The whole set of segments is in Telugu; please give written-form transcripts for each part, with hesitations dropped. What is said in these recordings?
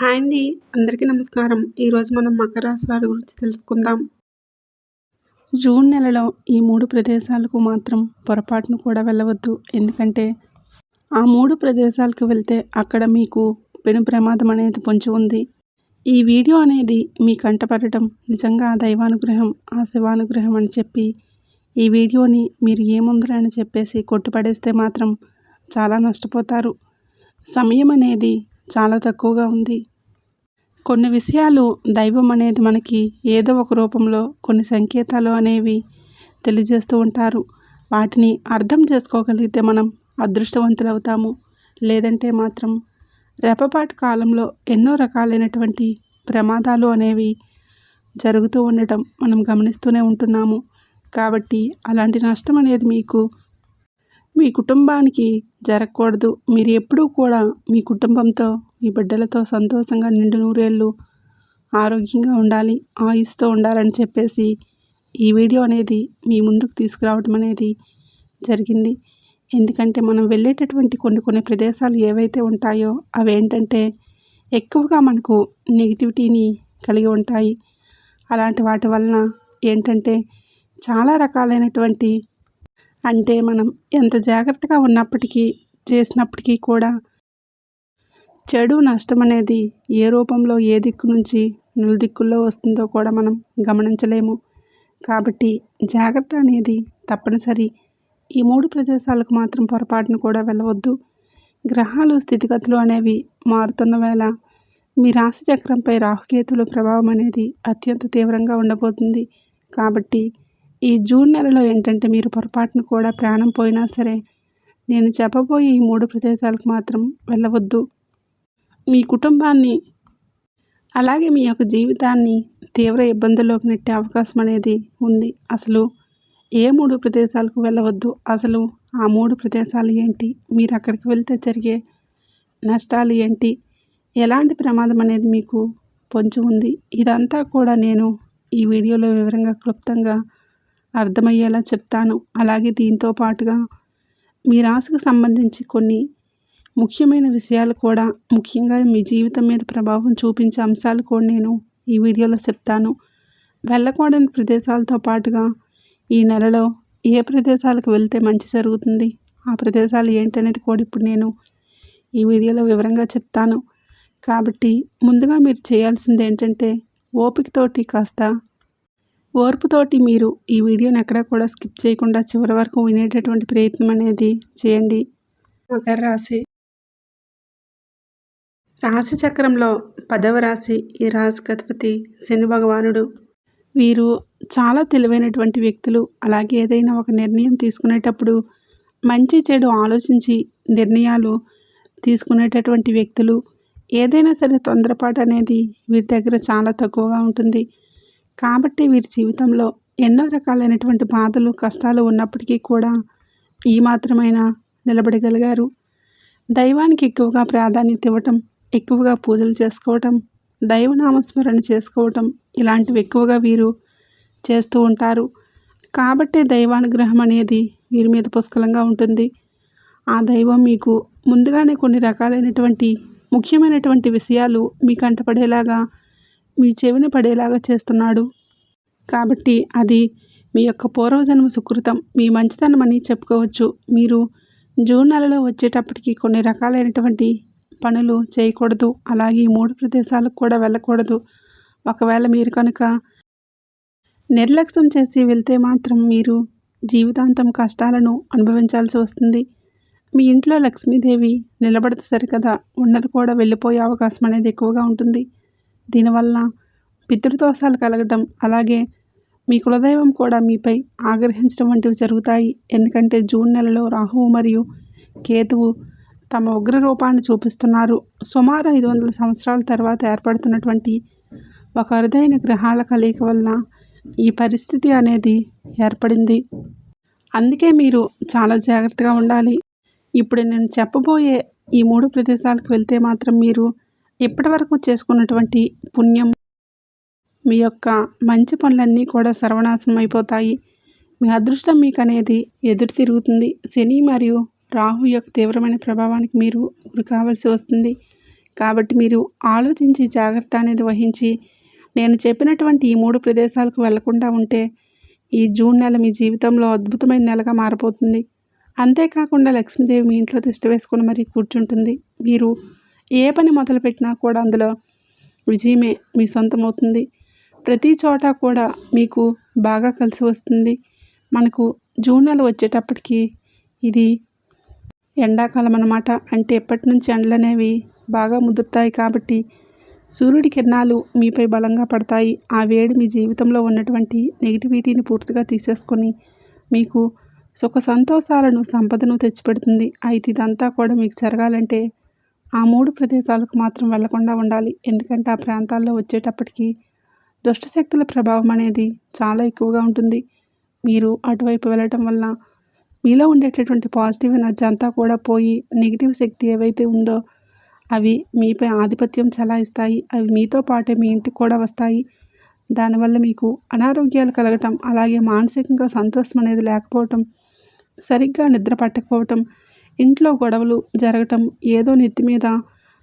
హాయ్ అండి. అందరికీ నమస్కారం. ఈరోజు మనం మకర రాశి వారి గురించి తెలుసుకుందాం. జూన్ నెలలో ఈ 3 ప్రదేశాలకు మాత్రం పొరపాటును కూడా వెళ్ళవద్దు. ఎందుకంటే ఆ 3 ప్రదేశాలకు వెళ్తే అక్కడ మీకు పెను ప్రమాదం అనేది పొంచి ఉంది. ఈ వీడియో అనేది మీ కంటపడటం నిజంగా ఆ దైవానుగ్రహం, ఆ శివానుగ్రహం అని చెప్పి ఈ వీడియోని మీరు ఏముందిరా అని చెప్పేసి కొట్టుపడేస్తే మాత్రం చాలా నష్టపోతారు. సమయం అనేది చాలా తక్కువగా ఉంది. కొన్ని విషయాలు దైవం అనేది మనకి ఏదో ఒక రూపంలో కొన్ని సంకేతాలు అనేవి తెలియజేస్తూ ఉంటారు. వాటిని అర్థం చేసుకోగలిగితే మనం అదృష్టవంతులవుతాము. లేదంటే మాత్రం రెప్పపాటు కాలంలో ఎన్నో రకాలైనటువంటి ప్రమాదాలు అనేవి జరుగుతూ ఉండటం మనం గమనిస్తూనే ఉంటున్నాము. కాబట్టి అలాంటి నష్టం అనేది మీ కుటుంబానికి జరగకూడదు. మీరు ఎప్పుడూ కూడా మీ కుటుంబంతో, మీ బిడ్డలతో సంతోషంగా నిండు నూరేళ్ళు ఆరోగ్యంగా ఉండాలి, ఆయుస్తో ఉండాలని చెప్పేసి ఈ వీడియో అనేది మీ ముందుకు తీసుకురావడం అనేది జరిగింది. ఎందుకంటే మనం వెళ్ళేటటువంటి కొన్ని ప్రదేశాలు ఏవైతే ఉంటాయో అవి ఏంటంటే ఎక్కువగా మనకు నెగిటివిటీని కలిగి ఉంటాయి. అలాంటి వాటి వలన ఏంటంటే చాలా రకాలైనటువంటి అంటే మనం ఎంత జాగ్రత్తగా ఉన్నప్పటికీ చేసినప్పటికీ కూడా చెడు నష్టం అనేది ఏ రూపంలో ఏ దిక్కు నుంచి నలుదిక్కుల్లో వస్తుందో కూడా మనం గమనించలేము. కాబట్టి జాగ్రత్త అనేది తప్పనిసరి. ఈ 3 ప్రదేశాలకు మాత్రం పొరపాటును కూడా వెళ్ళవద్దు. గ్రహాలు స్థితిగతులు అనేవి మారుతున్న వేళ మీ రాశి చక్రంపై రాహుకేతుల ప్రభావం అనేది అత్యంత తీవ్రంగా ఉండబోతుంది. కాబట్టి ఈ జూన్ నెలలో ఏంటంటే మీరు పొరపాటును కూడా ప్రాణం పోయినా సరే నేను చెప్పబోయే ఈ 3 ప్రదేశాలకు మాత్రం వెళ్ళవద్దు. మీ కుటుంబాన్ని అలాగే మీ యొక్క జీవితాన్ని తీవ్ర ఇబ్బందుల్లోకి నెట్టే అవకాశం అనేది ఉంది. అసలు ఏ 3 ప్రదేశాలకు వెళ్ళవద్దు, అసలు ఆ 3 ప్రదేశాలు ఏంటి, మీరు అక్కడికి వెళ్తే జరిగే నష్టాలు ఏంటి, ఎలాంటి ప్రమాదం అనేది మీకు పొంచి ఉంది, ఇదంతా కూడా నేను ఈ వీడియోలో వివరంగా క్లుప్తంగా అర్థమయ్యేలా చెప్తాను. అలాగే దీంతో పాటుగా మీ రాశికి సంబంధించి కొన్ని ముఖ్యమైన విషయాలు కూడా, ముఖ్యంగా మీ జీవితం మీద ప్రభావం చూపించే అంశాలు కూడా నేను ఈ వీడియోలో చెప్తాను. వెళ్ళకూడని ప్రదేశాలతో పాటుగా ఈ నెలలో ఏ ప్రదేశాలకు వెళ్తే మంచి జరుగుతుంది, ఆ ప్రదేశాలు ఏంటనేది కూడా ఇప్పుడు నేను ఈ వీడియోలో వివరంగా చెప్తాను. కాబట్టి ముందుగా మీరు చేయాల్సింది ఏంటంటే ఓర్పుతోటి మీరు ఈ వీడియోని ఎక్కడా కూడా స్కిప్ చేయకుండా చివరి వరకు వినేటటువంటి ప్రయత్నం అనేది చేయండి. మకర రాశి చక్రంలో 10వ రాశి. ఈ రాశికి అధిపతి శని భగవానుడు. వీరు చాలా తెలివైనటువంటి వ్యక్తులు. అలాగే ఏదైనా ఒక నిర్ణయం తీసుకునేటప్పుడు మంచి చెడు ఆలోచించి నిర్ణయాలు తీసుకునేటటువంటి వ్యక్తులు. ఏదైనా సరే తొందరపాటు అనేది వీరి దగ్గర చాలా తక్కువగా ఉంటుంది. కాబట్టి వీరి జీవితంలో ఎన్నో రకాలైనటువంటి బాధలు, కష్టాలు ఉన్నప్పటికీ కూడా ఈ మాత్రమైనా నిలబడగలిగారు. దైవానికి ఎక్కువగా ప్రాధాన్యత ఇవ్వటం, ఎక్కువగా పూజలు చేసుకోవటం, దైవనామస్మరణ చేసుకోవటం ఇలాంటివి ఎక్కువగా వీరు చేస్తూ ఉంటారు. కాబట్టి దైవానుగ్రహం అనేది వీరి మీద పుష్కలంగా ఉంటుంది. ఆ దైవం మీకు ముందుగానే కొన్ని రకాలైనటువంటి ముఖ్యమైనటువంటి విషయాలు మీ కంటపడేలాగా, మీ చెవిన పడేలాగా చేస్తున్నాడు. కాబట్టి అది మీ యొక్క పూర్వజన్మ సుకృతం, మీ మంచితనం అని చెప్పుకోవచ్చు. మీరు జూన్ నెలలో వచ్చేటప్పటికి కొన్ని రకాలైనటువంటి పనులు చేయకూడదు. అలాగే ఈ 3 ప్రదేశాలకు కూడా వెళ్ళకూడదు. ఒకవేళ మీరు కనుక నిర్లక్ష్యం చేసి వెళ్తే మాత్రం మీరు జీవితాంతం కష్టాలను అనుభవించాల్సి వస్తుంది. మీ ఇంట్లో లక్ష్మీదేవి నిలబడితే సరికదా, ఉన్నది కూడా వెళ్ళిపోయే అవకాశం అనేది ఎక్కువగా ఉంటుంది. దీనివల్ల పితృదోషాలు కలగడం, అలాగే మీ కులదైవం కూడా మీపై ఆగ్రహించడం వంటివి జరుగుతాయి. ఎందుకంటే జూన్ నెలలో రాహువు మరియు కేతువు తమ ఉగ్ర రూపాన్ని చూపిస్తున్నారు. సుమారు 500 సంవత్సరాల తర్వాత ఏర్పడుతున్నటువంటి ఒక అరుదైన గ్రహాల కలయిక వలన ఈ పరిస్థితి అనేది ఏర్పడింది. అందుకే మీరు చాలా జాగ్రత్తగా ఉండాలి. ఇప్పుడు నేను చెప్పబోయే ఈ 3 ప్రదేశాలకు వెళ్తే మాత్రం మీరు ఇప్పటివరకు చేసుకున్నటువంటి పుణ్యం, మీ యొక్క మంచి పనులన్నీ కూడా సర్వనాశనం అయిపోతాయి. మీ అదృష్టం మీకు అనేది ఎదురు తిరుగుతుంది. శని మరియు రాహు యొక్క తీవ్రమైన ప్రభావానికి మీరు గురి కావాల్సి వస్తుంది. కాబట్టి మీరు ఆలోచించి జాగ్రత్త అనేది వహించి నేను చెప్పినటువంటి ఈ 3 ప్రదేశాలకు వెళ్లకుండా ఉంటే ఈ జూన్ నెల మీ జీవితంలో అద్భుతమైన నెలగా మారబోతుంది. అంతేకాకుండా లక్ష్మీదేవి మీ ఇంట్లో తిష్ట వేసుకొని మరీ కూర్చుంటుంది. మీరు ఏ పని మొదలుపెట్టినా కూడా అందులో విజయమే మీ సొంతమవుతుంది. ప్రతి చోట కూడా మీకు బాగా కలిసి వస్తుంది. మనకు జూన్ నెల వచ్చేటప్పటికి ఇది ఎండాకాలం అన్నమాట. అంటే ఎప్పటి నుంచి ఎండలనేవి బాగా ముదురుతాయి కాబట్టి సూర్యుడి కిరణాలు మీపై బలంగా పడతాయి. ఆ వేడి మీ జీవితంలో ఉన్నటువంటి నెగిటివిటీని పూర్తిగా తీసేసుకొని మీకు సుఖ సంతోషాలను, సంపదను తెచ్చిపెడుతుంది. అయితే ఇదంతా కూడా మీకు జరగాలంటే ఆ 3 ప్రదేశాలకు మాత్రం వెళ్లకుండా ఉండాలి. ఎందుకంటే ఆ ప్రాంతాల్లో వచ్చేటప్పటికి దుష్టశక్తుల ప్రభావం అనేది చాలా ఎక్కువగా ఉంటుంది. మీరు అటువైపు వెళ్ళటం వల్ల మీలో ఉండేటటువంటి పాజిటివ్ ఎనర్జీ అంతా కూడా పోయి నెగిటివ్ శక్తి ఏవైతే ఉందో అవి మీపై ఆధిపత్యం చెలాయిస్తాయి. అవి మీతో పాటే మీ ఇంటికి కూడా వస్తాయి. దానివల్ల మీకు అనారోగ్యాలు కలగటం, అలాగే మానసికంగా సంతోషం అనేది లేకపోవటం, సరిగ్గా నిద్ర పట్టకపోవటం, ఇంట్లో గొడవలు జరగటం, ఏదో నెత్తి మీద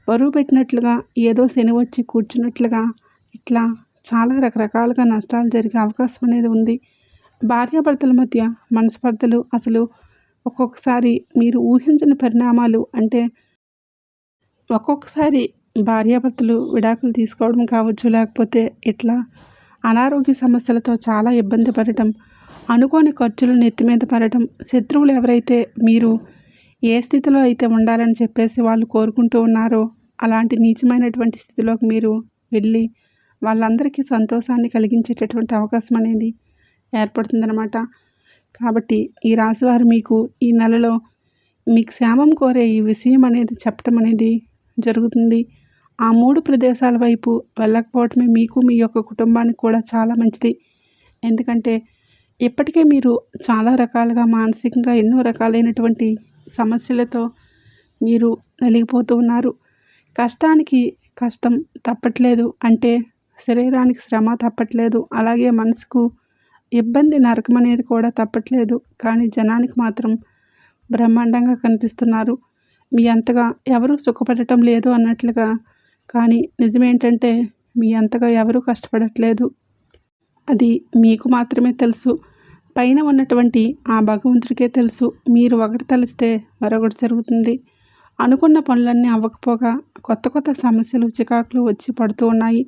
బరువు పెట్టినట్లుగా, ఏదో శని వచ్చి కూర్చున్నట్లుగా, ఇట్లా చాలా రకరకాలుగా నష్టాలు జరిగే అవకాశం అనేది ఉంది. భార్యాభర్తల మధ్య మనస్పర్ధలు అసలు ఒక్కొక్కసారి మీరు ఊహించని పరిణామాలు, అంటే ఒక్కొక్కసారి భార్యాభర్తలు విడాకులు తీసుకోవడం కావచ్చు, లేకపోతే ఇట్లా అనారోగ్య సమస్యలతో చాలా ఇబ్బంది పడటం, అనుకోని ఖర్చులు నెత్తి మీద పడటం, శత్రువులు ఎవరైతే మీరు ఏ స్థితిలో అయితే ఉండాలని చెప్పేసి వాళ్ళు కోరుకుంటూ ఉన్నారో అలాంటి నీచమైనటువంటి స్థితిలోకి మీరు వెళ్ళి వాళ్ళందరికీ సంతోషాన్ని కలిగించేటటువంటి అవకాశం అనేది ఏర్పడుతుందన్నమాట. కాబట్టి ఈ రాశివారు మీకు ఈ నెలలో మీకు క్షేమం కోరే ఈ విషయం అనేది చెప్పడం అనేది జరుగుతుంది. ఆ 3 ప్రదేశాల వైపు వెళ్ళకపోవటమే మీకు, మీ యొక్క కుటుంబానికి కూడా చాలా మంచిది. ఎందుకంటే ఇప్పటికే మీరు చాలా రకాలుగా మానసికంగా ఎన్నో రకాలైనటువంటి సమస్యలతో మీరు నలిగిపోతూ ఉన్నారు. కష్టానికి కష్టం తప్పట్లేదు, అంటే శరీరానికి శ్రమ తప్పట్లేదు, అలాగే మనసుకు ఇబ్బంది, నరకం అనేది కూడా తప్పట్లేదు. కానీ జనానికి మాత్రం బ్రహ్మాండంగా కనిపిస్తున్నారు. మీ అంతగా ఎవరూ సుఖపడటం లేదు అన్నట్లుగా. కానీ నిజమేంటంటే మీ అంతగా ఎవరూ కష్టపడట్లేదు. అది మీకు మాత్రమే తెలుసు. పైన ఉన్నటువంటి ఆ భగవంతుడికే తెలుసు. మీరు ఒకటి తలిస్తే మరొకటి జరుగుతుంది. అనుకున్న పనులన్నీ అవ్వకపోగా కొత్త కొత్త సమస్యలు, చికాకులు వచ్చి పడుతూ ఉన్నాయి.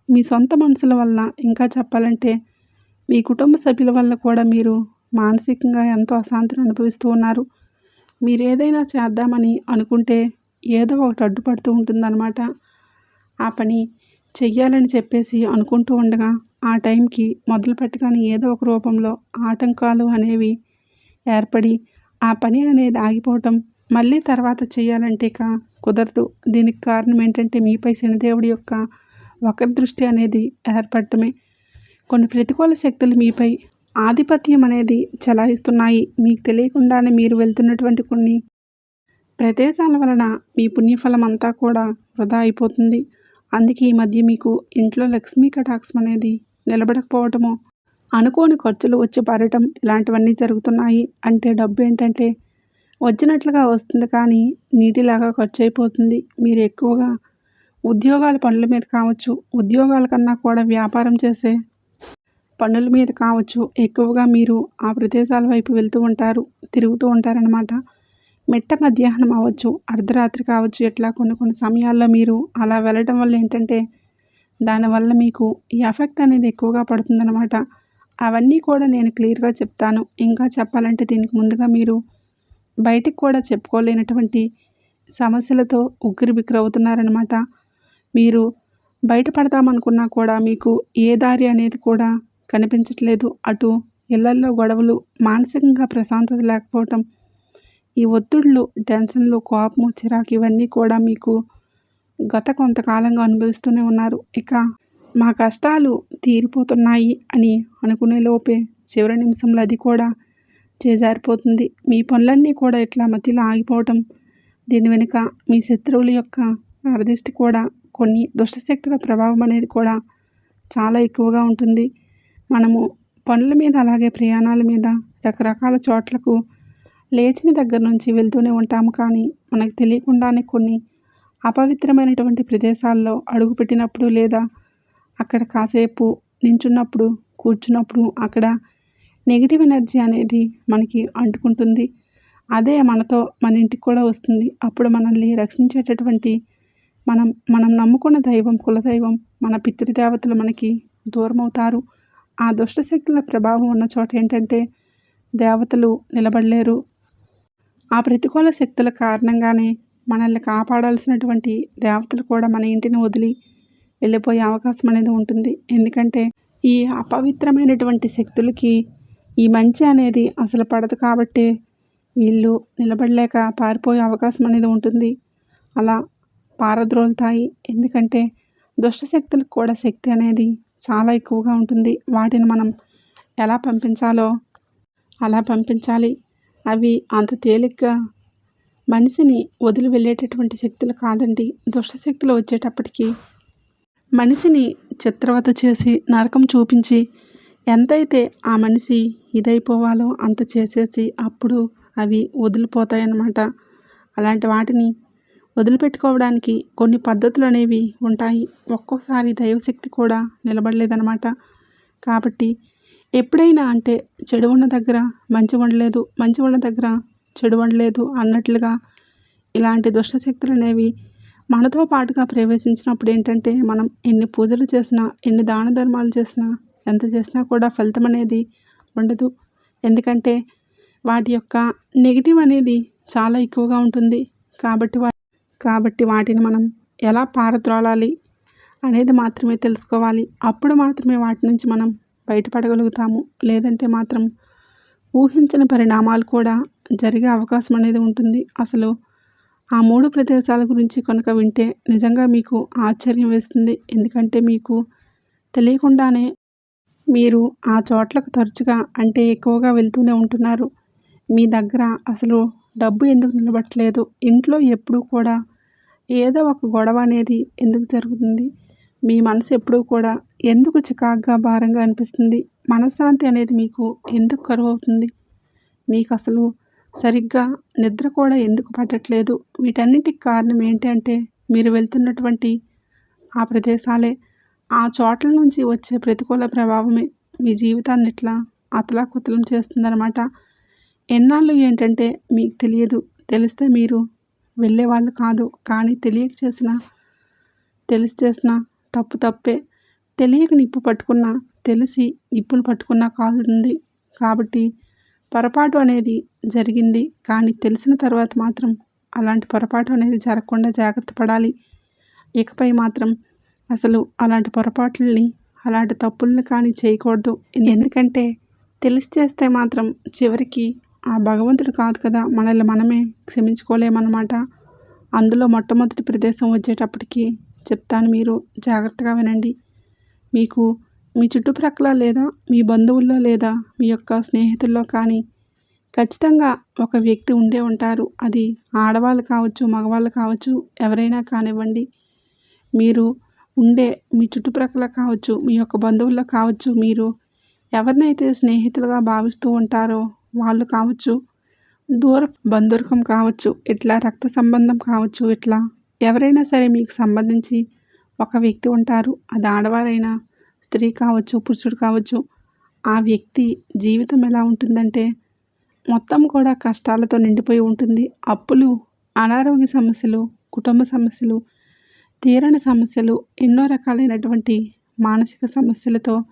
మీ సొంత మనుషుల వల్ల, ఇంకా చెప్పాలంటే మీ కుటుంబ సభ్యుల వల్ల కూడా మీరు మానసికంగా ఎంతో అశాంతిని అనుభవిస్తూ ఉన్నారు. మీరు ఏదైనా చేద్దామని అనుకుంటే ఏదో ఒకటి అడ్డుపడుతూ ఉంటుందన్నమాట. ఆ పని చెయ్యాలని చెప్పేసి అనుకుంటూ ఉండగా ఆ టైంకి మొదలు పెట్టగానే ఏదో ఒక రూపంలో ఆటంకాలు అనేవి ఏర్పడి ఆ పని అనేది ఆగిపోవటం, మళ్ళీ తర్వాత చేయాలంటే కుదరదు. దీనికి కారణం ఏంటంటే మీపై శనిదేవుడి యొక్క వక్రదృష్టి అనేది ఏర్పడటమే. కొన్ని ప్రతికూల శక్తులు మీపై ఆధిపత్యం అనేది చెలాయిస్తున్నాయి. మీకు తెలియకుండానే మీరు వెళ్తున్నటువంటి కొన్ని ప్రదేశాల వలన మీ పుణ్యఫలం అంతా కూడా వృధా అయిపోతుంది. అందుకే ఈ మధ్య మీకు ఇంట్లో లక్ష్మీ కటాక్షం అనేది నిలబడకపోవటము, అనుకోని ఖర్చులు వచ్చి పడటం, ఇలాంటివన్నీ జరుగుతున్నాయి. అంటే డబ్బు ఏంటంటే వచ్చినట్లుగా వస్తుంది, కానీ నీటిలాగా ఖర్చు అయిపోతుంది. మీరు ఎక్కువగా ఉద్యోగాల పనుల మీద కావచ్చు, ఉద్యోగాల కన్నా కూడా వ్యాపారం చేసే పనుల మీద కావచ్చు, ఎక్కువగా మీరు ఆ ప్రదేశాల వైపు వెళ్తూ ఉంటారు, తిరుగుతూ ఉంటారనమాట. మిట్ట మధ్యాహ్నం అవ్వచ్చు, అర్ధరాత్రి కావచ్చు, ఇట్లా కొన్ని సమయాల్లో మీరు అలా వెళ్ళటం వల్ల ఏంటంటే దానివల్ల మీకు ఈ ఎఫెక్ట్ అనేది ఎక్కువగా పడుతుందన్నమాట. అవన్నీ కూడా నేను క్లియర్గా చెప్తాను. ఇంకా చెప్పాలంటే దీనికి ముందుగా మీరు బయటికి కూడా చెప్పుకోలేనటువంటి సమస్యలతో ఉక్కిరిబిక్కిరి అవుతున్నారనమాట. మీరు బయటపడదామనుకున్నా కూడా మీకు ఏ దారి అనేది కూడా కనిపించట్లేదు. అటు ఇళ్లల్లో గొడవలు, మానసికంగా ప్రశాంతత లేకపోవటం, ఈ ఒత్తిడులు, టెన్షన్లు, కోపము, చిరాకు ఇవన్నీ కూడా మీకు గత కొంతకాలంగా అనుభవిస్తూనే ఉన్నారు. ఇక మా కష్టాలు తీరిపోతున్నాయి అని అనుకునే లోపే చివరి నిమిషంలో అది కూడా చేజారిపోతుంది. మీ పనులన్నీ కూడా ఇట్లా మధ్యలో ఆగిపోవటం, దీని వెనుక మీ శత్రువుల యొక్క నరదిష్టి కూడా, కొన్ని దుష్టశక్తుల ప్రభావం అనేది కూడా చాలా ఎక్కువగా ఉంటుంది. మనము పనుల మీద, అలాగే ప్రయాణాల మీద రకరకాల చోట్లకు లేచిన దగ్గర నుంచి వెళ్తూనే ఉంటాము. కానీ మనకు తెలియకుండానే కొన్ని అపవిత్రమైనటువంటి ప్రదేశాల్లో అడుగుపెట్టినప్పుడు లేదా అక్కడ కాసేపు నించున్నప్పుడు, కూర్చున్నప్పుడు అక్కడ నెగిటివ్ ఎనర్జీ అనేది మనకి అంటుకుంటుంది. అదే మనతో మన ఇంటికి కూడా వస్తుంది. అప్పుడు మనల్ని రక్షించేటటువంటి మనం నమ్ముకున్న దైవం, కులదైవం, మన పితృదేవతలు మనకి దూరమవుతారు. ఆ దుష్ట శక్తుల ప్రభావం ఉన్న చోట ఏంటంటే దేవతలు నిలబడలేరు. ఆ ప్రతికూల శక్తుల కారణంగానే మనల్ని కాపాడాల్సినటువంటి దేవతలు కూడా మన ఇంటిని వదిలి వెళ్ళిపోయే అవకాశం అనేది ఉంటుంది. ఎందుకంటే ఈ అపవిత్రమైనటువంటి శక్తులకి ఈ మంచి అనేది అసలు పడదు కాబట్టి వీళ్ళు నిలబడలేక పారిపోయే అవకాశం అనేది ఉంటుంది. అలా పారద్రోలుతాయి. ఎందుకంటే దుష్ట శక్తులకు కూడా శక్తి అనేది చాలా ఎక్కువగా ఉంటుంది. వాటిని మనం ఎలా పంపించాలో అలా పంపించాలి. అవి అంత తేలిగ్గా మనిషిని వదిలి వెళ్ళేటటువంటి శక్తులు కాదండి. దుష్ట శక్తులు వచ్చేటప్పటికి మనిషిని చిత్రవత చేసి నరకం చూపించి ఎంతైతే ఆ మనిషి ఇదైపోవాలో అంత చేసేసి అప్పుడు అవి వదిలిపోతాయన్నమాట. అలాంటి వాటిని వదిలిపెట్టుకోవడానికి కొన్ని పద్ధతులు అనేవి ఉంటాయి. ఒక్కోసారి దైవశక్తి కూడా నిలబడలేదన్నమాట. కాబట్టి ఎప్పుడైనా అంటే చెడు ఉన్న దగ్గర మంచి ఉండలేదు, మంచి ఉన్న దగ్గర చెడు ఉండలేదు అన్నట్లుగా ఇలాంటి దుష్టశక్తులు అనేవి మనతో పాటుగా ప్రవేశించినప్పుడు ఏంటంటే మనం ఎన్ని పూజలు చేసినా, ఎన్ని దాన ధర్మాలు చేసినా, ఎంత చేసినా కూడా ఫలితం అనేది ఉండదు. ఎందుకంటే వాటి యొక్క నెగిటివ్ అనేది చాలా ఎక్కువగా ఉంటుంది. కాబట్టి వాటిని మనం ఎలా పారద్రోలాలి అనేది మాత్రమే తెలుసుకోవాలి. అప్పుడు మాత్రమే వాటి నుంచి మనం బయటపడగలుగుతాము. లేదంటే మాత్రం ఊహించని పరిణామాలు కూడా జరిగే అవకాశం అనేది ఉంటుంది. అసలు ఆ 3 ప్రదేశాల గురించి కనుక వింటే నిజంగా మీకు ఆశ్చర్యం వేస్తుంది. ఎందుకంటే మీకు తెలియకుండానే మీరు ఆ చోట్లకు తరచుగా అంటే ఎక్కువగా వెళ్తూనే ఉంటున్నారు. మీ దగ్గర అసలు డబ్బు ఎందుకు నిలబడట్లేదు? ఇంట్లో ఎప్పుడూ కూడా ఏదో ఒక గొడవ అనేది ఎందుకు జరుగుతుంది? మీ మనసు ఎప్పుడూ కూడా ఎందుకు చికాగ్గా, భారంగా అనిపిస్తుంది? మనశ్శాంతి అనేది మీకు ఎందుకు కరువవుతుంది? మీకు అసలు సరిగ్గా నిద్ర కూడా ఎందుకు పట్టట్లేదు? వీటన్నిటికి కారణం ఏంటంటే మీరు వెళ్తున్నటువంటి ఆ ప్రదేశాలే. ఆ చోట్ల నుంచి వచ్చే ప్రతికూల ప్రభావమే మీ జీవితాన్ని ఇట్లా అతలాకుతలం చేస్తుందన్నమాట. ఎన్నాళ్ళు ఏంటంటే మీకు తెలియదు. తెలిస్తే మీరు వెళ్ళేవాళ్ళు కాదు. కానీ తెలిసి చేసిన తప్పు తప్పే. తెలియక నిప్పు పట్టుకున్నా, తెలిసి నిప్పును పట్టుకున్నా కాలుతుంది. కాబట్టి పొరపాటు అనేది జరిగింది. కానీ తెలిసిన తర్వాత మాత్రం అలాంటి పొరపాటు అనేది జరగకుండా జాగ్రత్త పడాలి. ఇకపై మాత్రం అసలు అలాంటి పొరపాట్లని, అలాంటి తప్పుల్ని కానీ చేయకూడదు. ఎందుకంటే తెలిసి చేస్తే మాత్రం చివరికి ఆ భగవంతుడు కాదు కదా, మనల్ని మనమే క్షమించుకోలేమన్నమాట. అందులో మొట్టమొదటి ప్రదేశం వచ్చేటప్పటికి చెప్తాను, మీరు జాగ్రత్తగా వినండి. మీకు మీ చుట్టుప్రక్కల లేదా మీ బంధువుల్లో లేదా మీ యొక్క స్నేహితుల్లో కానీ ఖచ్చితంగా ఒక వ్యక్తి ఉండే ఉంటారు. అది ఆడవాళ్ళు కావచ్చు, మగవాళ్ళు కావచ్చు, ఎవరైనా కానివ్వండి. మీరు ఉండే మీ చుట్టుప్రక్కల కావచ్చు, మీ యొక్క బంధువుల్లో కావచ్చు, మీరు ఎవరినైతే స్నేహితులుగా భావిస్తూ ఉంటారో వాళ్ళు కావచ్చు, దూర బంధువర్గం కావచ్చు, ఇట్లా రక్త సంబంధం కావచ్చు, ఇట్లా ఎవరైనా సరే మీకు సంబంధించి ఒక వ్యక్తి ఉంటారు. అది ఆడవారైనా, స్త్రీ కావచ్చు, పురుషుడు కావచ్చు. ఆ వ్యక్తి జీవితం ఎలా ఉంటుందంటే మొత్తం కూడా కష్టాలతో నిండిపోయి ఉంటుంది. అప్పులు, అనారోగ్య సమస్యలు, కుటుంబ సమస్యలు, తీరని సమస్యలు, ఎన్నో రకాలైనటువంటి మానసిక సమస్యలతో,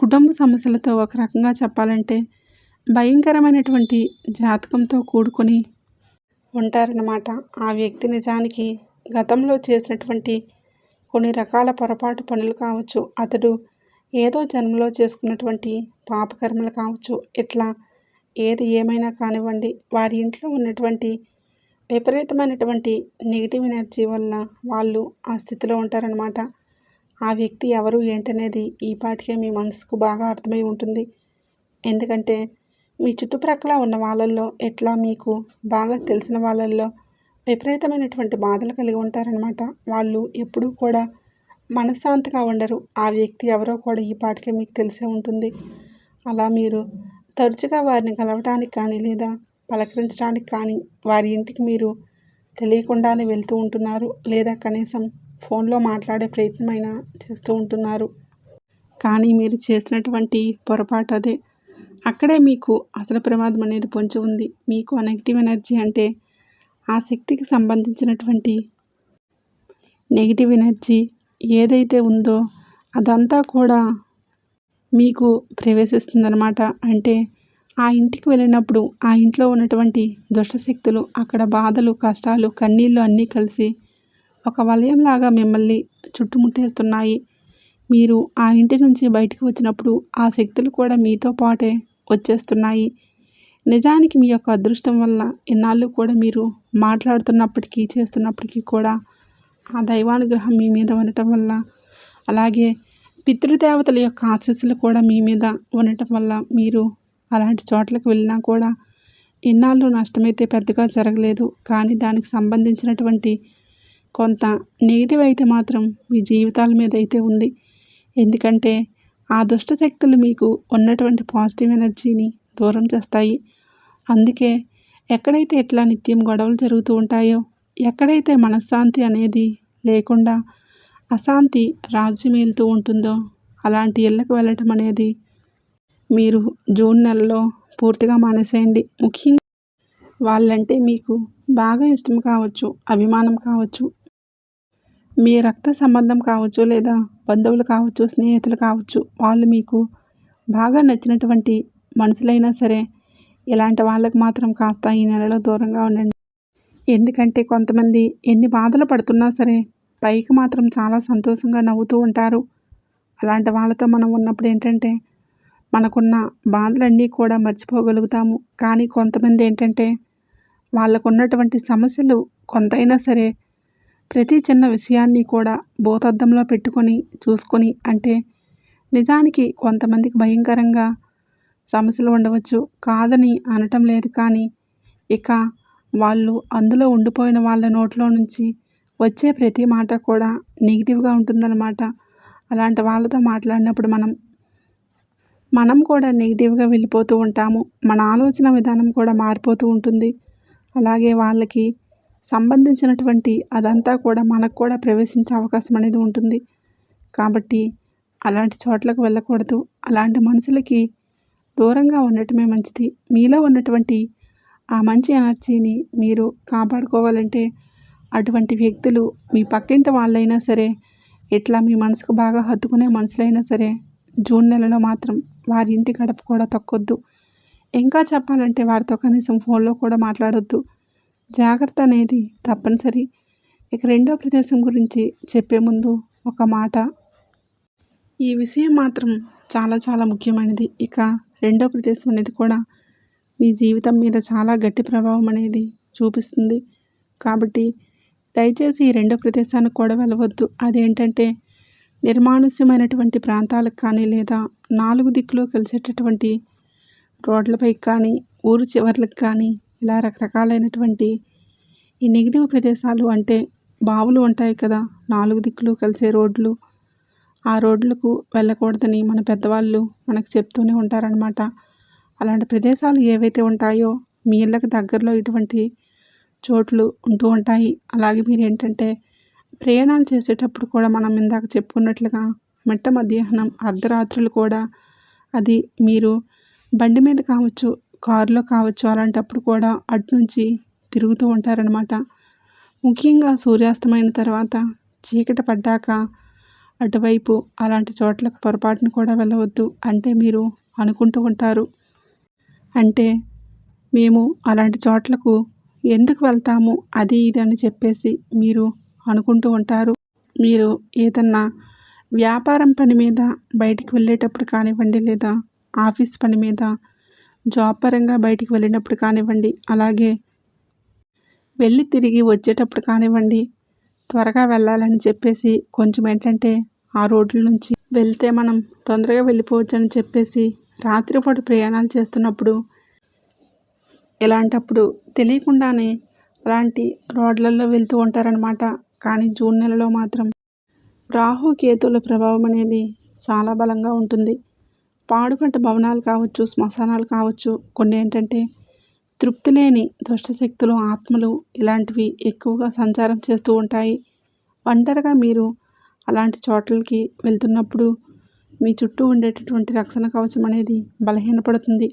కుటుంబ సమస్యలతో ఒక రకంగా చెప్పాలంటే భయంకరమైనటువంటి జాతకంతో కూడుకొని ఉంటారన్నమాట. ఆ వ్యక్తి నిజానికి గతంలో చేసినటువంటి కొన్ని రకాల పొరపాటు పనులు కావచ్చు, అతడు ఏదో జన్మలో చేసుకున్నటువంటి పాపకర్మలు కావచ్చు, ఇట్లా ఏది ఏమైనా కానివ్వండి, వారి ఇంట్లో ఉన్నటువంటి విపరీతమైనటువంటి నెగిటివ్ ఎనర్జీ వల్ల వాళ్ళు ఆ స్థితిలో ఉంటారనమాట. ఆ వ్యక్తి ఎవరు ఏంటనేది ఈ పాటికే మీ మనసుకు బాగా అర్థమై ఉంటుంది. ఎందుకంటే మీ చుట్టుప్రక్కల ఉన్న వాళ్ళల్లో, ఎట్లా మీకు బాగా తెలిసిన వాళ్ళల్లో విపరీతమైనటువంటి బాధలు కలిగి ఉంటారనమాట. వాళ్ళు ఎప్పుడూ కూడా మనశ్శాంతిగా ఉండరు. ఆ వ్యక్తి ఎవరో కూడా ఈ పాటికే మీకు తెలిసే ఉంటుంది. అలా మీరు తరచుగా వారిని కలవటానికి కానీ లేదా పలకరించడానికి కానీ వారి ఇంటికి మీరు తెలియకుండానే వెళ్తూ ఉంటున్నారు, లేదా కనీసం ఫోన్లో మాట్లాడే ప్రయత్నమైనా చేస్తూ ఉంటున్నారు. కానీ మీరు చేసినటువంటి పొరపాటు అదే. అక్కడే మీకు అసలు ప్రమాదం అనేది పొంచి ఉంది. మీకు ఆ నెగిటివ్ ఎనర్జీ అంటే ఆ శక్తికి సంబంధించినటువంటి నెగిటివ్ ఎనర్జీ ఏదైతే ఉందో అదంతా కూడా మీకు ప్రవేశిస్తుందన్నమాట. అంటే ఆ ఇంటికి వెళ్ళినప్పుడు ఆ ఇంట్లో ఉన్నటువంటి దుష్టశక్తులు, అక్కడ బాధలు, కష్టాలు, కన్నీళ్ళు అన్నీ కలిసి ఒక వలయంలాగా మిమ్మల్ని చుట్టుముట్టేస్తున్నాయి. మీరు ఆ ఇంటి నుంచి బయటికి వచ్చినప్పుడు ఆ శక్తులు కూడా మీతో పాటే వచ్చేస్తున్నాయి. నిజానికి మీ యొక్క అదృష్టం వల్ల ఇన్నాళ్ళు కూడా మీరు మాట్లాడుతున్నప్పటికీ, చేస్తున్నప్పటికీ కూడా ఆ దైవానుగ్రహం మీ మీద ఉండటం వల్ల, అలాగే పితృదేవతల యొక్క ఆశీస్సులు కూడా మీ మీద ఉండటం వల్ల మీరు అలాంటి చోట్లకు వెళ్ళినా కూడా ఇన్నాళ్ళు నష్టమైతే పెద్దగా జరగలేదు. కానీ దానికి సంబంధించినటువంటి కొంత నెగిటివ్ అయితే మాత్రం మీ జీవితాల మీద అయితే ఉంది. ఎందుకంటే ఆ దుష్ట శక్తులు మీకు ఉన్నటువంటి పాజిటివ్ ఎనర్జీని దూరం చేస్తాయి. అందుకే ఎక్కడైతే ఇట్లా నిత్యం గొడవలు జరుగుతూ ఉంటాయో, ఎక్కడైతే మనశ్శాంతి అనేది లేకుండా అశాంతి రాజ్యమేలుతూ ఉంటుందో అలాంటి ఇళ్ళకు వెళ్ళటం అనేది మీరు జూన్ నెలలో పూర్తిగా మానేసేయండి. ముఖ్యంగా వాళ్ళంటే మీకు బాగా ఇష్టం కావచ్చు, అభిమానం కావచ్చు, మీ రక్త సంబంధం కావచ్చు, లేదా బంధువులు కావచ్చు, స్నేహితులు కావచ్చు, వాళ్ళు మీకు బాగా నచ్చినటువంటి మనుషులైనా సరే ఇలాంటి వాళ్ళకి మాత్రం కాస్త ఈ నెలలో దూరంగా ఉండండి. ఎందుకంటే కొంతమంది ఎన్ని బాధలు పడుతున్నా సరే పైకి మాత్రం చాలా సంతోషంగా నవ్వుతూ ఉంటారు. అలాంటి వాళ్ళతో మనం ఉన్నప్పుడు ఏంటంటే మనకున్న బాధలన్నీ కూడా మర్చిపోగలుగుతాము. కానీ కొంతమంది ఏంటంటే వాళ్ళకు ఉన్నటువంటి సమస్యలు కొంతైనా సరే ప్రతి చిన్న విషయాన్ని కూడా భూతద్దంలో పెట్టుకొని చూసుకొని, అంటే నిజానికి కొంతమందికి భయంకరంగా సమస్యలు ఉండవచ్చు, కాదని అనటం లేదు. కానీ ఇక వాళ్ళు అందులో ఉండిపోయిన వాళ్ళ నోట్లో నుంచి వచ్చే ప్రతి మాట కూడా నెగిటివ్గా ఉంటుందన్నమాట. అలాంటి వాళ్ళతో మాట్లాడినప్పుడు మనం కూడా నెగిటివ్గా వెళ్ళిపోతూ ఉంటాము. మన ఆలోచన విధానం కూడా మారిపోతూ ఉంటుంది. అలాగే వాళ్ళకి సంబంధించినటువంటి అదంతా కూడా మనకు కూడా ప్రవేశించే అవకాశం అనేది ఉంటుంది. కాబట్టి అలాంటి చోట్లకు వెళ్ళకూడదు. అలాంటి మనుషులకి దూరంగా ఉండటమే మంచిది. మీలో ఉన్నటువంటి ఆ మంచి ఎనర్జీని మీరు కాపాడుకోవాలంటే అటువంటి వ్యక్తులు మీ పక్కింటి వాళ్ళైనా సరే, ఇట్లా మీ మనసుకు బాగా హత్తుకునే మనుషులైనా సరే జూన్ నెలలో మాత్రం వారి ఇంటి గడప కూడా తొక్కొద్దు. ఇంకా చెప్పాలంటే వారితో కనీసం ఫోన్లో కూడా మాట్లాడొద్దు. జాగ్రత్త అనేది తప్పనిసరి. ఇక రెండో ప్రదేశం గురించి చెప్పే ముందు ఒక మాట, ఈ విషయం మాత్రం చాలా చాలా ముఖ్యమైనది. ఇక రెండో ప్రదేశం అనేది కూడా మీ జీవితం మీద చాలా గట్టి ప్రభావం అనేది చూపిస్తుంది. కాబట్టి దయచేసి ఈ రెండో ప్రదేశానికి కూడా వెళ్ళవద్దు. అదేంటంటే నిర్మానుష్యమైనటువంటి ప్రాంతాలకు కానీ, లేదా 4 దిక్కులు కలిసేటటువంటి రోడ్లపైకి కానీ, ఊరు చివర్లకు కానీ, ఇలా రకరకాలైనటువంటి ఈ నెగిటివ్ ప్రదేశాలు, అంటే బావులు ఉంటాయి కదా, 4 దిక్కులు కలిసే రోడ్లు, ఆ రోడ్లకు వెళ్ళకూడదని మన పెద్దవాళ్ళు మనకు చెప్తూనే ఉంటారనమాట. అలాంటి ప్రదేశాలు ఏవైతే ఉంటాయో మీ ఇళ్ళకి దగ్గరలో ఇటువంటి చోట్లు ఉంటూ ఉంటాయి. అలాగే మీరు ఏంటంటే ప్రయాణాలు చేసేటప్పుడు కూడా మనం ఇందాక చెప్పుకున్నట్లుగా మిట్ట మధ్యాహ్నం, అర్ధరాత్రులు కూడా, అది మీరు బండి మీద కావచ్చు, కారులో కావచ్చు, అలాంటప్పుడు కూడా అటు నుంచి తిరుగుతూ ఉంటారనమాట. ముఖ్యంగా సూర్యాస్తమైన తర్వాత చీకటి పడ్డాక అటువైపు అలాంటి చోట్లకు పొరపాటును కూడా వెళ్ళవద్దు. అంటే మీరు అనుకుంటూ ఉంటారు, అంటే మేము అలాంటి చోట్లకు ఎందుకు వెళ్తాము, అది ఇది అని చెప్పేసి మీరు అనుకుంటూ ఉంటారు. మీరు ఏదన్నా వ్యాపారం పని మీద బయటికి వెళ్ళేటప్పుడు కానివ్వండి, లేదా ఆఫీస్ పని మీద జాబ్ పరంగా బయటికి వెళ్ళినప్పుడు కానివ్వండి, అలాగే వెళ్ళి తిరిగి వచ్చేటప్పుడు కానివ్వండి, త్వరగా వెళ్ళాలని చెప్పేసి కొంచెం ఏంటంటే ఆ రోడ్ల నుంచి వెళ్తే మనం తొందరగా వెళ్ళిపోవచ్చు అని చెప్పేసి రాత్రిపూట ప్రయాణాలు చేస్తున్నప్పుడు, ఇలాంటప్పుడు తెలియకుండానే అలాంటి రోడ్లలో వెళ్తూ ఉంటారనమాట. కానీ జూన్ నెలలో మాత్రం రాహు కేతువుల ప్రభావం అనేది చాలా బలంగా ఉంటుంది. పాడుపడ్డ భవనాలు కావచ్చు, శ్మశానాలు కావచ్చు, కొన్ని ఏంటంటే తృప్తి లేని దుష్టశక్తులు, ఆత్మలు ఇలాంటివి ఎక్కువగా సంచారం చేస్తూ ఉంటాయి. ఒంటరిగా మీరు అలాంటి చోట్లకి వెళ్తున్నప్పుడు మీ చుట్టూ ఉండేటటువంటి రక్షణ కవచం అనేది బలహీనపడుతుంది.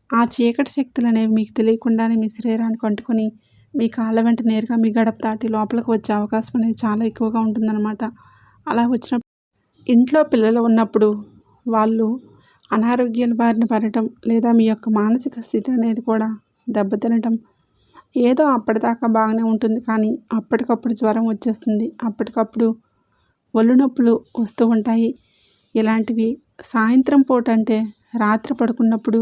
ఆ చీకటి శక్తులు అనేవి మీకు తెలియకుండానే మీ శరీరానికి అంటుకొని మీ కాళ్ళ వెంట నేరుగా మీ గడప దాటి లోపలికి వచ్చే అవకాశం అనేది చాలా ఎక్కువగా ఉంటుందన్నమాట. అలా వచ్చినప్పుడు ఇంట్లో పిల్లలు ఉన్నప్పుడు వాళ్ళు అనారోగ్యాల బారిన పడటం, లేదా మీ యొక్క మానసిక స్థితి అనేది కూడా దెబ్బతినటం, ఏదో అప్పటిదాకా బాగానే ఉంటుంది కానీ అప్పటికప్పుడు జ్వరం వచ్చేస్తుంది, అప్పటికప్పుడు ఒళ్ళు నొప్పులు వస్తూ ఉంటాయి. ఇలాంటివి సాయంత్రం పూట అంటే రాత్రి పడుకున్నప్పుడు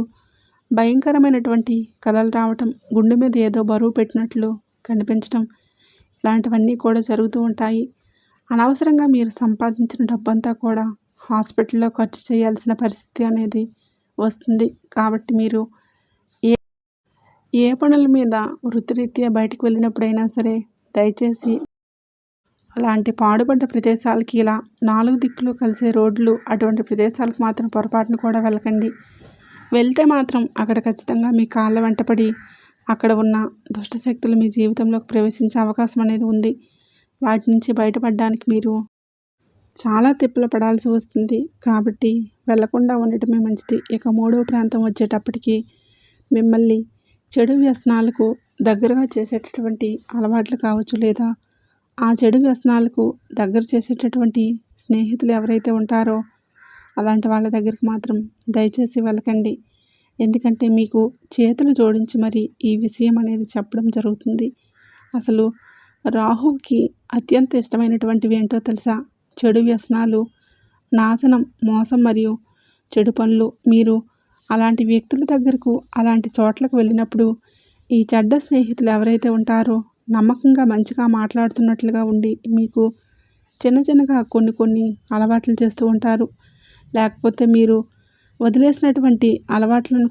భయంకరమైనటువంటి కలలు రావటం, గుండె మీద ఏదో బరువు పెట్టినట్లు కనిపించటం, ఇలాంటివన్నీ కూడా జరుగుతూ ఉంటాయి. అనవసరంగా మీరు సంపాదించిన డబ్బంతా కూడా హాస్పిటల్లో ఖర్చు చేయాల్సిన పరిస్థితి అనేది వస్తుంది. కాబట్టి మీరు ఏ పనుల మీద వృత్తిరీత్యా బయటకు వెళ్ళినప్పుడైనా సరే దయచేసి అలాంటి పాడుపడ్డ ప్రదేశాలకి, ఇలా 4 దిక్కులు కలిసే రోడ్లు అటువంటి ప్రదేశాలకు మాత్రం పొరపాటును కూడా వెళ్ళకండి. వెళ్తే మాత్రం అక్కడ ఖచ్చితంగా మీ కాళ్ళ వెంటపడి అక్కడ ఉన్న దుష్టశక్తులు మీ జీవితంలోకి ప్రవేశించే అవకాశం అనేది ఉంది. వాటి నుంచి బయటపడడానికి మీరు చాలా తిప్పలు పడాల్సి వస్తుంది. కాబట్టి వెళ్లకుండా ఉండటమే మంచిది. ఇక 3వ ప్రాంతం వచ్చేటప్పటికి మిమ్మల్ని చెడు వ్యసనాలకు దగ్గరగా చేసేటటువంటి అలవాట్లు కావచ్చు, లేదా ఆ చెడు వ్యసనాలకు దగ్గర చేసేటటువంటి స్నేహితులు ఎవరైతే ఉంటారో అలాంటి వాళ్ళ దగ్గరికి మాత్రం దయచేసి వెళ్ళకండి. ఎందుకంటే మీకు చేతులు జోడించి మరి ఈ విషయం అనేది చెప్పడం జరుగుతుంది. అసలు రాహువుకి అత్యంత ఇష్టమైనటువంటివి ఏంటో తెలుసా? చెడు వ్యసనాలు, నాశనం, మోసం మరియు చెడు పనులు. మీరు అలాంటి వ్యక్తుల దగ్గరకు, అలాంటి చోట్లకు వెళ్ళినప్పుడు ఈ చెడ్డ స్నేహితులు ఎవరైతే ఉంటారో నమ్మకంగా మంచిగా మాట్లాడుతున్నట్లుగా ఉండి మీకు చిన్నగా కొన్ని అలవాట్లు చేస్తూ ఉంటారు. లేకపోతే మీరు వదిలేసినటువంటి అలవాట్లను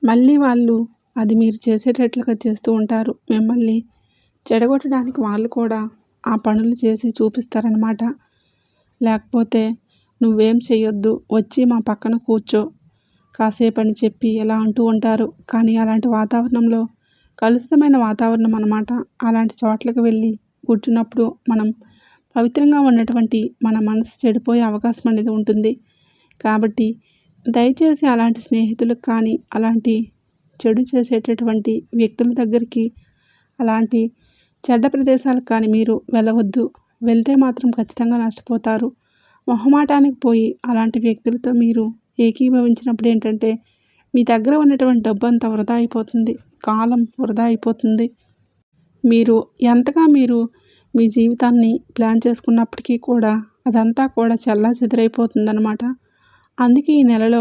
మళ్ళీ వాళ్ళు అది మీరు చేసేటట్లుగా చేస్తూ ఉంటారు. మిమ్మల్ని చెడగొట్టడానికి వాళ్ళు కూడా ఆ పనులు చేసి చూపిస్తారనమాట. లేకపోతే నువ్వేం చేయొద్దు, వచ్చి మా పక్కన కూర్చో కాసేపు అని చెప్పి ఎలా అంటూ ఉంటారు. కానీ అలాంటి వాతావరణంలో కలుషితమైన వాతావరణం అన్నమాట. అలాంటి చోట్లకు వెళ్ళి కూర్చున్నప్పుడు మనం పవిత్రంగా ఉన్నటువంటి మన మనసు చెడిపోయే అవకాశం అనేది ఉంటుంది. కాబట్టి దయచేసి అలాంటి స్నేహితులకు కానీ, అలాంటి చెడు చేసేటటువంటి వ్యక్తుల దగ్గరికి, అలాంటి చెడ్డ ప్రదేశాలకు కానీ మీరు వెళ్ళవద్దు. వెళ్తే మాత్రం ఖచ్చితంగా నష్టపోతారు. మొహమాటానికి పోయి అలాంటి వ్యక్తులతో మీరు ఏకీభవించినప్పుడు ఏంటంటే మీ దగ్గర ఉన్నటువంటి డబ్బు అంతా వృధా అయిపోతుంది, కాలం వృధా అయిపోతుంది. మీరు మీ జీవితాన్ని ప్లాన్ చేసుకున్నప్పటికీ కూడా అదంతా కూడా చెల్లాచెదురైపోతుందన్నమాట. అందుకే ఈ నెలలో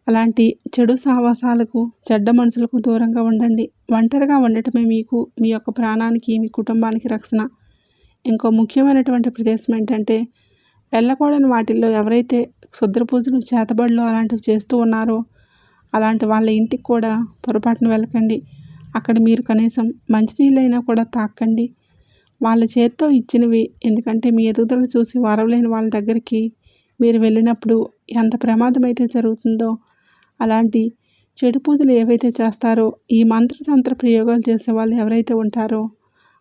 అలాంటి చెడు సావాసాలకు, చెడ్డ మనుషులకు దూరంగా ఉండండి. ఒంటరిగా ఉండటమే మీకు, మీ యొక్క ప్రాణానికి, మీ కుటుంబానికి రక్షణ. ఇంకో ముఖ్యమైనటువంటి ప్రదేశం ఏంటంటే వెళ్ళకూడని వాటిల్లో ఎవరైతే క్షుద్ర పూజలు, చేతబడులు అలాంటివి చేస్తూ ఉన్నారో అలాంటి వాళ్ళ ఇంటికి కూడా పొరపాటున వెళ్ళకండి. అక్కడ మీరు కనీసం మంచినీళ్ళైనా కూడా తాకండి. వాళ్ళ చేత్తో ఇచ్చినవి. ఎందుకంటే మీ ఎదుగుదల చూసి వారవలేని వాళ్ళ దగ్గరికి మీరు వెళ్ళినప్పుడు ఎంత ప్రమాదం అయితే జరుగుతుందో, అలాంటి చెడు పూజలు ఏవైతే చేస్తారో, ఈ మంత్రతంత్ర ప్రయోగాలు చేసే వాళ్ళు ఎవరైతే ఉంటారో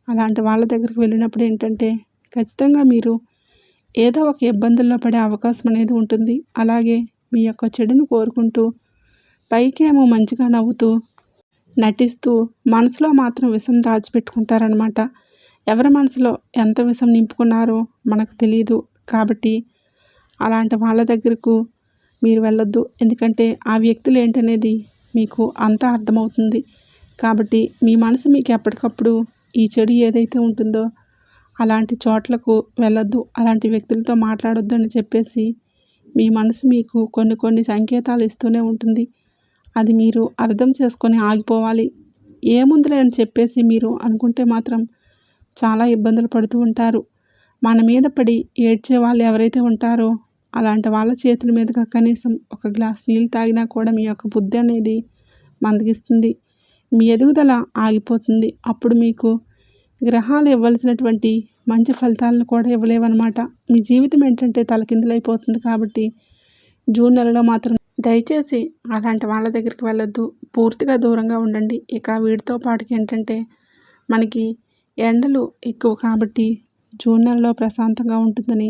అలాంటి వాళ్ళ దగ్గరికి వెళ్ళినప్పుడు ఏంటంటే ఖచ్చితంగా మీరు ఏదో ఒక ఇబ్బందుల్లో పడే అవకాశం అనేది ఉంటుంది. అలాగే మీ యొక్క చెడును కోరుకుంటూ పైకేమో మంచిగా నవ్వుతూ నటిస్తూ మనసులో మాత్రం విషం దాచిపెట్టుకుంటారనమాట. ఎవరి మనసులో ఎంత విషం నింపుకున్నారో మనకు తెలియదు. కాబట్టి అలాంటి వాళ్ళ దగ్గరకు మీరు వెళ్ళొద్దు. ఎందుకంటే ఆ వ్యక్తులు ఏంటనేది మీకు అంతా అర్థమవుతుంది. కాబట్టి మీ మనసు మీకు ఎప్పటికప్పుడు ఈ చెడు ఏదైతే ఉంటుందో అలాంటి చోట్లకు వెళ్ళొద్దు, అలాంటి వ్యక్తులతో మాట్లాడొద్దు అని చెప్పేసి మీ మనసు మీకు కొన్ని సంకేతాలు ఇస్తూనే ఉంటుంది. అది మీరు అర్థం చేసుకొని ఆగిపోవాలి. ఏముందిలే అని చెప్పేసి మీరు అనుకుంటే మాత్రం చాలా ఇబ్బందులు పడుతూ ఉంటారు. మన మీద పడి ఏడ్చే వాళ్ళు ఎవరైతే ఉంటారో అలాంటి వాళ్ళ చేతుల మీదుగా కనీసం ఒక గ్లాస్ నీళ్ళు తాగినా కూడా మీ యొక్క బుద్ధి అనేది మందగిస్తుంది, మీ ఎదుగుదల ఆగిపోతుంది. అప్పుడు మీకు గ్రహాలు ఇవ్వాల్సినటువంటి మంచి ఫలితాలను కూడా ఇవ్వలేవన్నమాట. మీ జీవితం ఏంటంటే తలకిందులైపోతుంది. కాబట్టి జూన్ నెలలో మాత్రం దయచేసి అలాంటి వాళ్ళ దగ్గరికి వెళ్ళొద్దు. పూర్తిగా దూరంగా ఉండండి. ఇక వీటితో పాటుకి ఏంటంటే మనకి ఎండలు ఎక్కువ కాబట్టి జూన్ నెలలో ప్రశాంతంగా ఉంటుందని,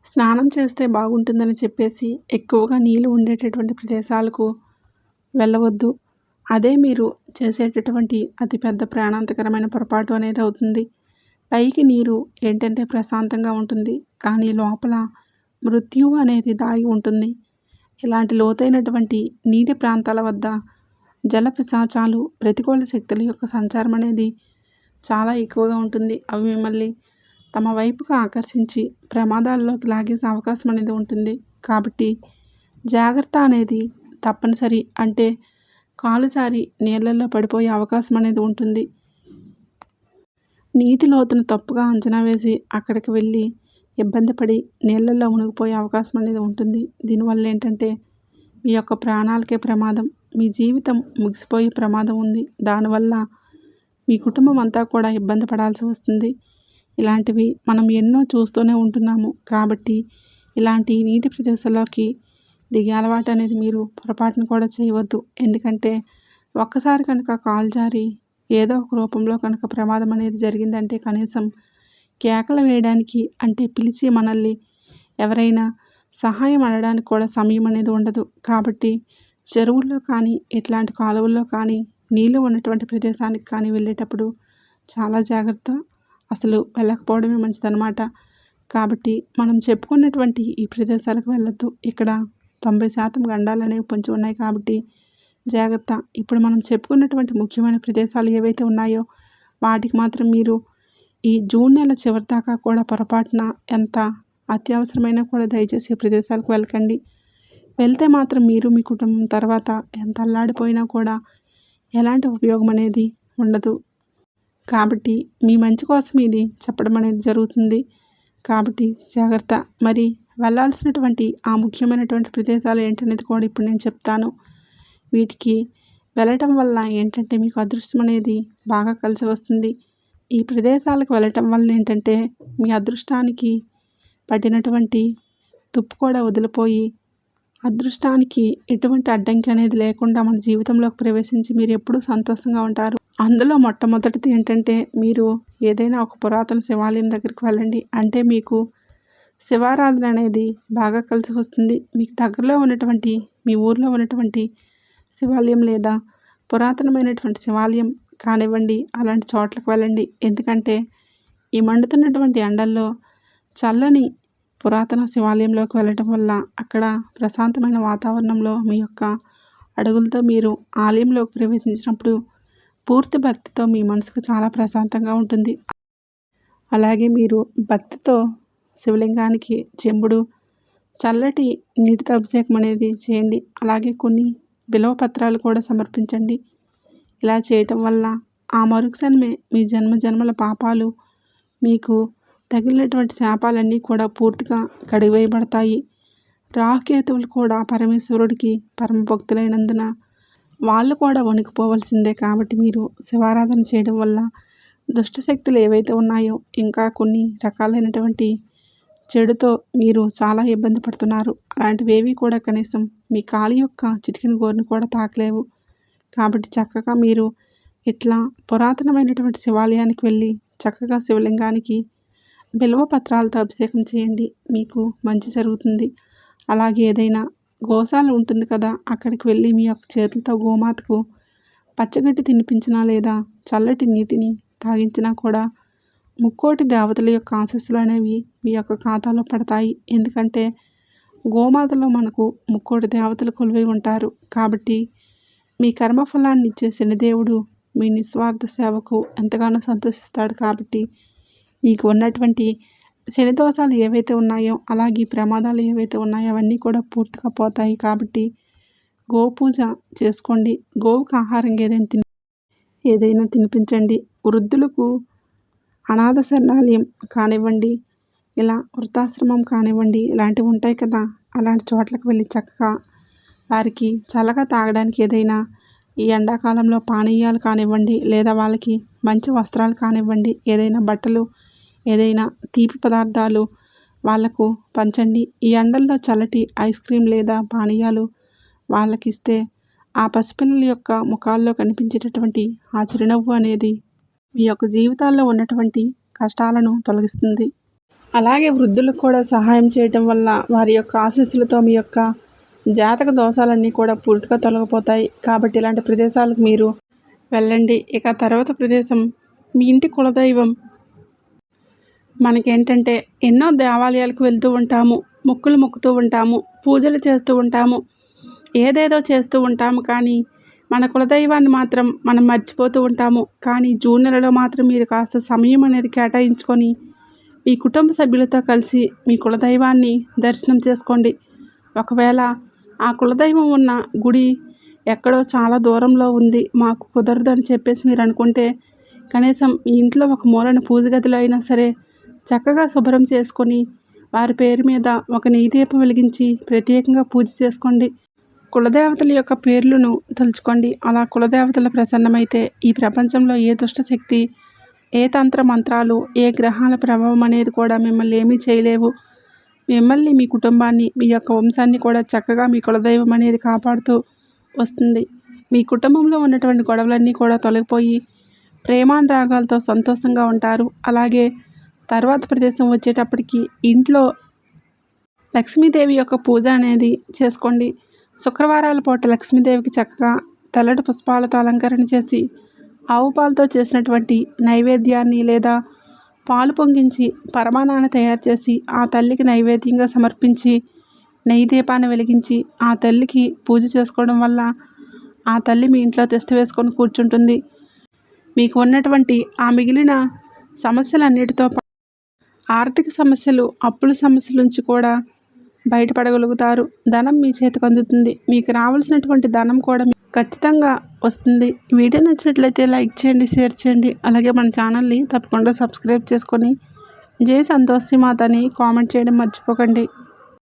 స్నానం చేస్తే బాగుంటుందని చెప్పేసి ఎక్కువగా నీళ్ళు ఉండేటటువంటి ప్రదేశాలకు వెళ్ళవద్దు. అదే మీరు చేసేటటువంటి అతిపెద్ద ప్రాణాంతకరమైన పొరపాటు అనేది అవుతుంది. పైకి నీరు ఏంటంటే ప్రశాంతంగా ఉంటుంది, కానీ లోపల మృత్యువు అనేది దాగి ఉంటుంది. ఇలాంటి లోతైనటువంటి నీటి ప్రాంతాల వద్ద జల పిశాచాలు, ప్రతికూల శక్తుల యొక్క సంచారం అనేది చాలా ఎక్కువగా ఉంటుంది. అవి మిమ్మల్ని తమ వైపుగా ఆకర్షించి ప్రమాదాల్లోకి లాగేసే అవకాశం అనేది ఉంటుంది. కాబట్టి జాగ్రత్త అనేది తప్పనిసరి. అంటే కాలు జారి నీళ్ళల్లో పడిపోయే అవకాశం అనేది ఉంటుంది. నీటి లోతును తప్పుగా అంచనా వేసి అక్కడికి వెళ్ళి ఇబ్బంది పడి నీళ్ళల్లో మునిగిపోయే అవకాశం అనేది ఉంటుంది. దీనివల్ల ఏంటంటే మీ యొక్క ప్రాణాలకే ప్రమాదం, మీ జీవితం ముగిసిపోయే ప్రమాదం ఉంది. దానివల్ల మీ కుటుంబం అంతా కూడా ఇబ్బంది పడాల్సి వస్తుంది. ఇలాంటివి మనం ఎన్నో చూస్తూనే ఉంటున్నాము. కాబట్టి ఇలాంటి నీటి ప్రదేశాల్లోకి దిగే అలవాటు అనేది మీరు పొరపాటును కూడా చేయవద్దు. ఎందుకంటే ఒక్కసారి కనుక కాలు జారి ఏదో ఒక రూపంలో కనుక ప్రమాదం అనేది జరిగిందంటే కనీసం కేకలు వేయడానికి, అంటే పిలిచి మనల్ని ఎవరైనా సహాయం అడగడానికి కూడా సమయం అనేది ఉండదు. కాబట్టి చెరువుల్లో కానీ ఇట్లాంటి కాలువల్లో కానీ నీళ్ళు ఉన్నటువంటి ప్రదేశానికి కానీ వెళ్ళేటప్పుడు చాలా జాగ్రత్త. అసలు వెళ్ళకపోవడమే మంచిదన్నమాట. కాబట్టి మనం చెప్పుకున్నటువంటి ఈ ప్రదేశాలకు వెళ్ళొద్దు. ఇక్కడ 90% గండాలు అనేవి పొంచి ఉన్నాయి కాబట్టి జాగ్రత్త. ఇప్పుడు మనం చెప్పుకున్నటువంటి ముఖ్యమైన ప్రదేశాలు ఏవైతే ఉన్నాయో వాటికి మాత్రం మీరు ఈ జూన్ నెల చివరి దాకా కూడా పొరపాటున ఎంత అత్యవసరమైనా కూడా దయచేసి ఈ ప్రదేశాలకు వెళ్ళకండి. వెళ్తే మాత్రం మీరు మీ కుటుంబం తర్వాత ఎంత అల్లాడిపోయినా కూడా ఎలాంటి ఉపయోగం అనేది ఉండదు. కాబట్టి మీ మంచి కోసం ఇది చెప్పడం అనేది జరుగుతుంది. కాబట్టి జాగ్రత్త. మరి వెళ్ళాల్సినటువంటి ఆ ముఖ్యమైనటువంటి ప్రదేశాలు ఏంటనేది కూడా ఇప్పుడు నేను చెప్తాను. వీటికి వెళ్ళటం వల్ల ఏంటంటే మీకు అదృష్టం అనేది బాగా కలిసి వస్తుంది. ఈ ప్రదేశాలకు వెళ్ళటం వల్ల ఏంటంటే మీ అదృష్టానికి పట్టినటువంటి తుప్పు కూడా వదిలిపోయి అదృష్టానికి ఎటువంటి అడ్డంకి అనేది లేకుండా మన జీవితంలోకి ప్రవేశించి మీరు ఎప్పుడూ సంతోషంగా ఉంటారు. అందులో మొట్టమొదటిది ఏంటంటే మీరు ఏదైనా ఒక పురాతన శివాలయం దగ్గరికి వెళ్ళండి. అంటే మీకు శివారాధన అనేది బాగా కలిసి వస్తుంది. మీకు దగ్గరలో ఉన్నటువంటి మీ ఊర్లో ఉన్నటువంటి శివాలయం లేదా పురాతనమైనటువంటి శివాలయం కానివ్వండి, అలాంటి చోట్లకు వెళ్ళండి. ఎందుకంటే ఈ మండుతున్నటువంటి ఎండల్లో చల్లని పురాతన శివాలయంలోకి వెళ్ళటం వల్ల అక్కడ ప్రశాంతమైన వాతావరణంలో మీ యొక్క అడుగులతో మీరు ఆలయంలోకి ప్రవేశించినప్పుడు పూర్తి భక్తితో మీ మనసుకు చాలా ప్రశాంతంగా ఉంటుంది. అలాగే మీరు భక్తితో శివలింగానికి చెంబుడు చల్లటి నీటితో అభిషేకం అనేది చేయండి. అలాగే కొన్ని బిల్వ పత్రాలు కూడా సమర్పించండి. ఇలా చేయటం వల్ల ఆ మరుక్షణమే మీ జన్మజన్మల పాపాలు, మీకు తగిలినటువంటి శాపాలన్నీ కూడా పూర్తిగా కడిగివేయబడతాయి. రాహుకేతువులు కూడా పరమేశ్వరుడికి పరమ భక్తులైనందున వాళ్ళు కూడా వణికిపోవలసిందే. కాబట్టి మీరు శివారాధన చేయడం వల్ల దుష్టశక్తులు ఏవైతే ఉన్నాయో, ఇంకా కొన్ని రకాలైనటువంటి చెడుతో మీరు చాలా ఇబ్బంది పడుతున్నారు. అలాంటివేవి కూడా కనీసం మీ కాలి యొక్క చిటికెన గోరుని కూడా తాకలేవు. కాబట్టి చక్కగా మీరు ఇట్లా పురాతనమైనటువంటి శివాలయానికి వెళ్ళి చక్కగా శివలింగానికి బిల్వ పత్రాలతో అభిషేకం చేయండి. మీకు మంచి జరుగుతుంది. అలాగే ఏదైనా గోశాల ఉంటుంది కదా, అక్కడికి వెళ్ళి మీ యొక్క చేతులతో గోమాతకు పచ్చగడ్డి తినిపించినా లేదా చల్లటి నీటిని తాగించినా కూడా ముక్కోటి దేవతల యొక్క ఆశీస్సులు అనేవి మీ యొక్క ఖాతాలో పడతాయి. ఎందుకంటే గోమాతలో మనకు ముక్కోటి దేవతలు కొలువై ఉంటారు. కాబట్టి మీ కర్మఫలాన్ని ఇచ్చే శనిదేవుడు మీ నిస్వార్థ సేవకు ఎంతగానో సంతోషిస్తాడు. కాబట్టి మీకు ఉన్నటువంటి శని దోషాలు ఏవైతే ఉన్నాయో, అలాగే ప్రమాదాలు ఏవైతే ఉన్నాయో అవన్నీ కూడా పూర్తిగా పోతాయి. కాబట్టి గోపూజ చేసుకోండి. గోవుకు ఆహారం ఏదైనా తినిపించండి. వృద్ధులకు అనాథ శరణాలయం కానివ్వండి, ఇలా వృద్ధాశ్రమం కానివ్వండి, ఇలాంటివి ఉంటాయి కదా, అలాంటి చోట్లకు వెళ్ళి చక్కగా వారికి చల్లగా తాగడానికి ఏదైనా ఈ ఎండాకాలంలో పానీయాలు కానివ్వండి, లేదా వాళ్ళకి మంచి వస్త్రాలు కానివ్వండి, ఏదైనా బట్టలు, ఏదైనా తీపి పదార్థాలు వాళ్లకు పంచండి. ఈ ఎండల్లో చల్లటి ఐస్ క్రీమ్ లేదా పానీయాలు వాళ్ళకిస్తే ఆ పసిపిల్లల యొక్క ముఖాల్లో కనిపించేటటువంటి ఆ చిరునవ్వు అనేది మీ యొక్క జీవితాల్లో ఉన్నటువంటి కష్టాలను తొలగిస్తుంది. అలాగే వృద్ధులకు కూడా సహాయం చేయటం వల్ల వారి యొక్క ఆశీస్సులతో మీ యొక్క జాతక దోషాలన్నీ కూడా పూర్తిగా తొలగిపోతాయి. కాబట్టి ఇలాంటి ప్రదేశాలకు మీరు వెళ్ళండి. ఇక తర్వాత ప్రదేశం మీ ఇంటి కులదైవం. మనకేంటంటే ఎన్నో దేవాలయాలకు వెళ్తూ ఉంటాము, మొక్కులు మొక్కుతూ ఉంటాము, పూజలు చేస్తూ ఉంటాము, ఏదేదో చేస్తూ ఉంటాము. కానీ మన కులదైవాన్ని మాత్రం మనం మర్చిపోతూ ఉంటాము. కానీ జూన్ నెలలో మాత్రం మీరు కాస్త సమయం అనేది కేటాయించుకొని మీ కుటుంబ సభ్యులతో కలిసి మీ కులదైవాన్ని దర్శనం చేసుకోండి. ఒకవేళ ఆ కులదైవం ఉన్న గుడి ఎక్కడో చాలా దూరంలో ఉంది, మాకు కుదరదు అని చెప్పేసి మీరు అనుకుంటే కనీసం మీ ఇంట్లో ఒక మూలన పూజ గదిలో అయినా సరే చక్కగా శుభ్రం చేసుకొని వారి పేరు మీద ఒక నెయ్యి దీపం వెలిగించి ప్రత్యేకంగా పూజ చేసుకోండి. కులదేవతల యొక్క పేర్లను తలుచుకోండి. అలా కులదేవతల ప్రసన్నమైతే ఈ ప్రపంచంలో ఏ దుష్టశక్తి, ఏ తంత్ర మంత్రాలు, ఏ గ్రహాల ప్రభావం అనేది కూడా మిమ్మల్ని ఏమీ చేయలేవు. మిమ్మల్ని, మీ కుటుంబాన్ని, మీ యొక్క వంశాన్ని కూడా చక్కగా మీ కులదైవం అనేది కాపాడుతూ వస్తుంది. మీ కుటుంబంలో ఉన్నటువంటి గొడవలన్నీ కూడా తొలగిపోయి ప్రేమానురాగాలతో సంతోషంగా ఉంటారు. అలాగే తర్వాత ప్రదేశం వచ్చేటప్పటికి ఇంట్లో లక్ష్మీదేవి యొక్క పూజ అనేది చేసుకోండి. శుక్రవారాల పూట లక్ష్మీదేవికి చక్కగా తెల్లటి పుష్పాలతో అలంకరణ చేసి ఆవు పాలతో చేసినటువంటి నైవేద్యాన్ని లేదా పాలు పొంగించి పరమాన్నాన్ని తయారు చేసి ఆ తల్లికి నైవేద్యంగా సమర్పించి నెయ్యి దీపాన్ని వెలిగించి ఆ తల్లికి పూజ చేసుకోవడం వల్ల ఆ తల్లి మీ ఇంట్లో తిష్ట వేసుకొని కూర్చుంటుంది. మీకు ఉన్నటువంటి ఆ మిగిలిన సమస్యలన్నిటితో ఆర్థిక సమస్యలు, అప్పుల సమస్యల నుంచి కూడా బయటపడగలుగుతారు. ధనం మీ చేతికి అందుతుంది. మీకు రావాల్సినటువంటి ధనం కూడా ఖచ్చితంగా వస్తుంది. వీడియో నచ్చినట్లయితే లైక్ చేయండి, షేర్ చేయండి. అలాగే మన ఛానల్ని తప్పకుండా సబ్స్క్రైబ్ చేసుకొని జై సంతోషి మాత అని కామెంట్ చేయడం మర్చిపోకండి.